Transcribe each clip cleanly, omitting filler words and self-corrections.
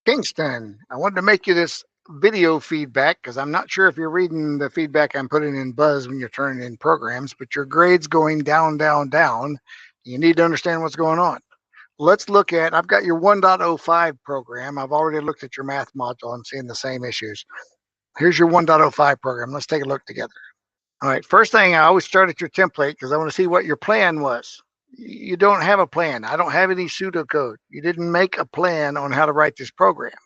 Kingston. I wanted to make you this video feedback because I'm not sure if you're reading the feedback I'm putting in Buzz when you're turning in programs, but your grade's going down, down, down. You need to understand what's going on. Let's look at, I've got your 1.05 program. I've already looked at your math module. I'm seeing the same issues. Here's your 1.05 program. Let's take a look together. All right, first thing, I always start at your template because I want to see what your plan was. You don't have a plan. I don't have any pseudocode. You didn't make a plan on how to write this program.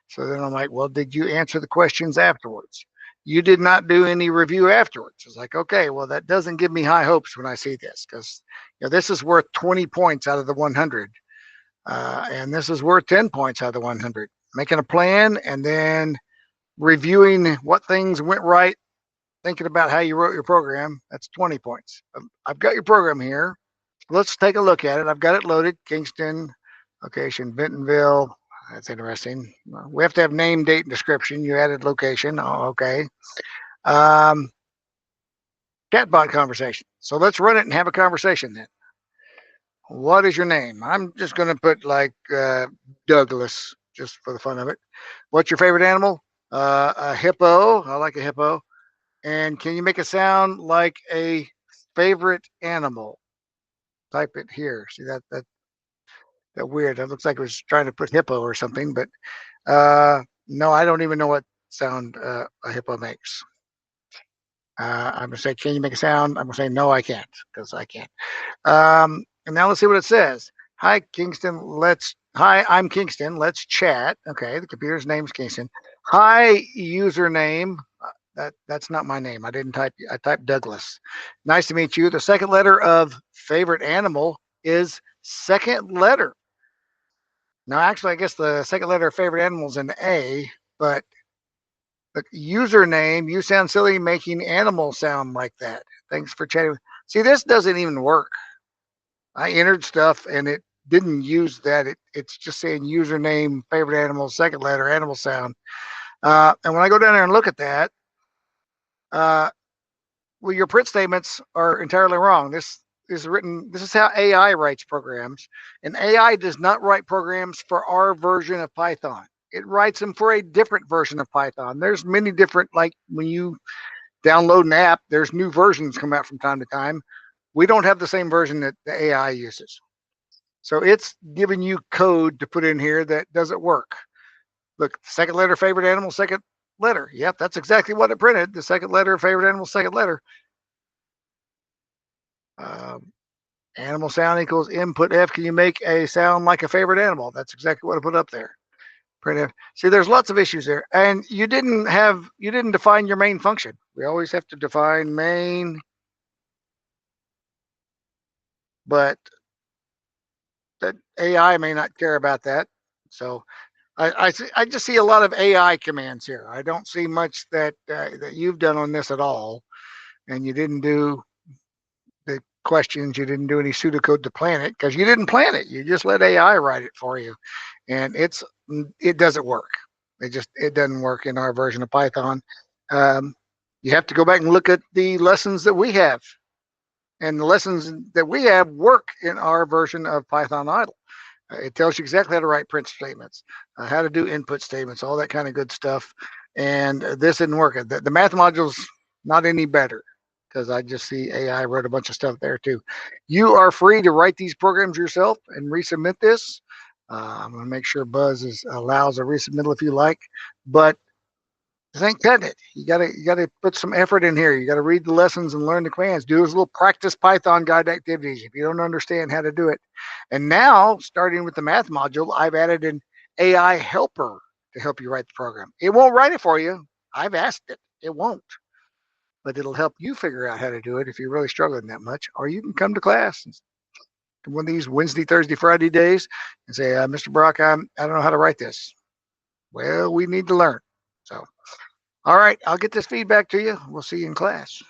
So then I'm like, well, did you answer the questions afterwards? You did not do any review afterwards. It's like, okay, well, that doesn't give me high hopes when I see this because this is worth 20 points out of the 100. And this is worth 10 points out of the 100. Making a plan and then reviewing what things went right, thinking about how you wrote your program, that's 20 points. I've got your program here. Let's take a look at it. I've got it loaded. Kingston, location, Bentonville. That's interesting. We have to have name, date, and description. You added location. Oh, okay. Chatbot conversation. So let's run it and have a conversation then. What is your name? I'm just going to put like Douglas, just for the fun of it. What's your favorite animal? A hippo. I like a hippo. And can you make a sound like a favorite animal? Type it here. See that weird. That looks like it was trying to put hippo or something, but no, I don't even know what sound a hippo makes. I'm gonna say, can you make a sound? I'm gonna say no, I can't, because I can't. And now let's see what it says. Hi, Kingston. Hi, I'm Kingston. Let's chat. Okay, the computer's name is Kingston. Hi, username. That's not my name. I didn't type. I typed Douglas. Nice to meet you. The second letter of favorite animal is second letter. Now, actually, I guess the second letter of favorite animal is an A, but the username, you sound silly making animal sound like that. Thanks for chatting. See, this doesn't even work. I entered stuff and it didn't use that. It's just saying username, favorite animal, second letter, animal sound. And when I go down there and look at that, well, your print statements are entirely wrong. This is how AI writes programs, and AI does not write programs for our version of Python. It writes them for a different version of Python. There's many different, like when you download an app, there's new versions come out from time to time. We don't have the same version that the AI uses. So it's giving you code to put in here that doesn't work. Look, second letter, favorite animal, second letter. Yep, that's exactly what it printed. The second letter, favorite animal, second letter. Animal sound equals input F. Can you make a sound like a favorite animal? That's exactly what I put up there. Print F. See, there's lots of issues there. And you didn't define your main function. We always have to define main, but that AI may not care about that. So I just see a lot of AI commands here. I don't see much that you've done on this at all. And you didn't do the questions. You didn't do any pseudocode to plan it because you didn't plan it. You just let AI write it for you. And it doesn't work. It doesn't work in our version of Python. You have to go back and look at the lessons that we have. And the lessons that we have work in our version of Python idle. It tells you exactly how to write print statements, how to do input statements, all that kind of good stuff. And this didn't work. The math module's not any better because I just see AI wrote a bunch of stuff there too. You are free to write these programs yourself and resubmit this. I'm going to make sure Buzz allows a resubmittal if you like, but this ain't cutting it. You gotta put some effort in here. You got to read the lessons and learn the commands. Do those little practice Python guide activities if you don't understand how to do it. And now, starting with the math module, I've added an AI helper to help you write the program. It won't write it for you. I've asked it. It won't. But it'll help you figure out how to do it if you're really struggling that much. Or you can come to class one of these Wednesday, Thursday, Friday days and say, Mr. Brock, I don't know how to write this. Well, we need to learn. So, all right, I'll get this feedback to you. We'll see you in class.